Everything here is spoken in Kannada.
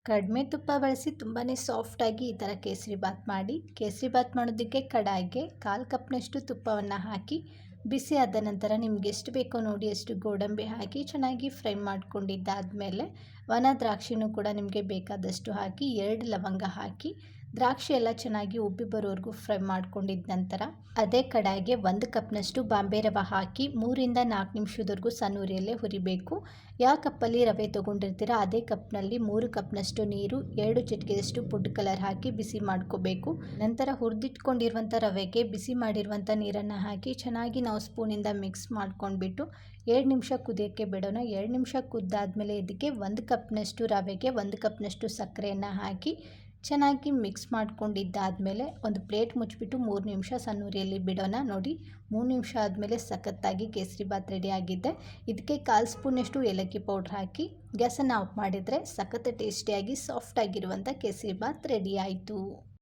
ಕಡಿಮೆ ತುಪ್ಪ ಬಳಸಿ ತುಂಬಾ ಸಾಫ್ಟಾಗಿ ಈ ಥರ ಕೇಸರಿಬಾತ್ ಮಾಡಿ. ಕೇಸರಿಬಾತ್ ಮಾಡೋದಕ್ಕೆ ಕಡಾಯಿಗೆ 1/4 ಕಪ್ನಷ್ಟು ತುಪ್ಪವನ್ನು ಹಾಕಿ ಬಿಸಿ ಆದ ನಂತರ ನಿಮ್ಗೆ ಎಷ್ಟು ಬೇಕೋ ನೋಡಿ ಅಷ್ಟು ಗೋಡಂಬಿ ಹಾಕಿ ಚೆನ್ನಾಗಿ ಫ್ರೈ ಮಾಡ್ಕೊಂಡಿದ್ದಾದಮೇಲೆ ಒಣ ದ್ರಾಕ್ಷಿನೂ ಕೂಡ ನಿಮಗೆ ಬೇಕಾದಷ್ಟು ಹಾಕಿ 2 ಲವಂಗ ಹಾಕಿ ದ್ರಾಕ್ಷಿ ಎಲ್ಲ ಚೆನ್ನಾಗಿ ಉಬ್ಬಿ ಬರೋವರೆಗೂ ಫ್ರೈ ಮಾಡ್ಕೊಂಡಿದ್ದ ನಂತರ ಅದೇ ಕಡಾಯಿಗೆ 1 ಕಪ್ನಷ್ಟು ಬಾಂಬೆ ರವೆ ಹಾಕಿ 3ರಿಂದ 4 ನಿಮಿಷದವರೆಗೂ ಸಣ್ಣ ಉರಿಯಲ್ಲೇ ಹುರಿಬೇಕು. ಯಾವ ಕಪ್ಪಲ್ಲಿ ರವೆ ತೊಗೊಂಡಿರ್ತೀರ ಅದೇ ಕಪ್ನಲ್ಲಿ 3 ಕಪ್ನಷ್ಟು ನೀರು, 2 ಚಿಟಿಕೆಯಷ್ಟು ಫುಡ್ ಕಲರ್ ಹಾಕಿ ಬಿಸಿ ಮಾಡ್ಕೋಬೇಕು. ನಂತರ ಹುರಿದಿಟ್ಕೊಂಡಿರುವಂಥ ರವೆಗೆ ಬಿಸಿ ಮಾಡಿರುವಂಥ ನೀರನ್ನು ಹಾಕಿ ಚೆನ್ನಾಗಿ ನಾವು ಸ್ಪೂನಿಂದ ಮಿಕ್ಸ್ ಮಾಡ್ಕೊಂಡ್ಬಿಟ್ಟು 2 ನಿಮಿಷ ಕುದಿಯೋಕ್ಕೆ ಬಿಡೋಣ. 2 ನಿಮಿಷ ಕುದ್ದಾದ್ಮೇಲೆ ಇದಕ್ಕೆ 1 ಕಪ್ನಷ್ಟು ರವೆಗೆ 1 ಕಪ್ನಷ್ಟು ಸಕ್ಕರೆಯನ್ನು ಹಾಕಿ ಚೆನ್ನಾಗಿ ಮಿಕ್ಸ್ ಮಾಡ್ಕೊಂಡಿದ್ದಾದಮೇಲೆ ಒಂದು ಪ್ಲೇಟ್ ಮುಚ್ಚಿಬಿಟ್ಟು 3 ನಿಮಿಷ ಸಣ್ಣ ಉರಿಯಲ್ಲಿ ಬಿಡೋಣ. ನೋಡಿ 3 ನಿಮಿಷ ಆದಮೇಲೆ ಸಖತ್ತಾಗಿ ಕೇಸರಿಬಾತ್ ರೆಡಿ ಆಗಿದೆ. ಇದಕ್ಕೆ 1/4 ಸ್ಪೂನಷ್ಟು ಏಲಕ್ಕಿ ಪೌಡ್ರ್ ಹಾಕಿ ಗ್ಯಾಸನ್ನು ಆಫ್ ಮಾಡಿದರೆ ಸಖತ್ ಟೇಸ್ಟಿಯಾಗಿ ಸಾಫ್ಟಾಗಿರುವಂಥ ಕೇಸರಿಬಾತ್ ರೆಡಿ ಆಯಿತು.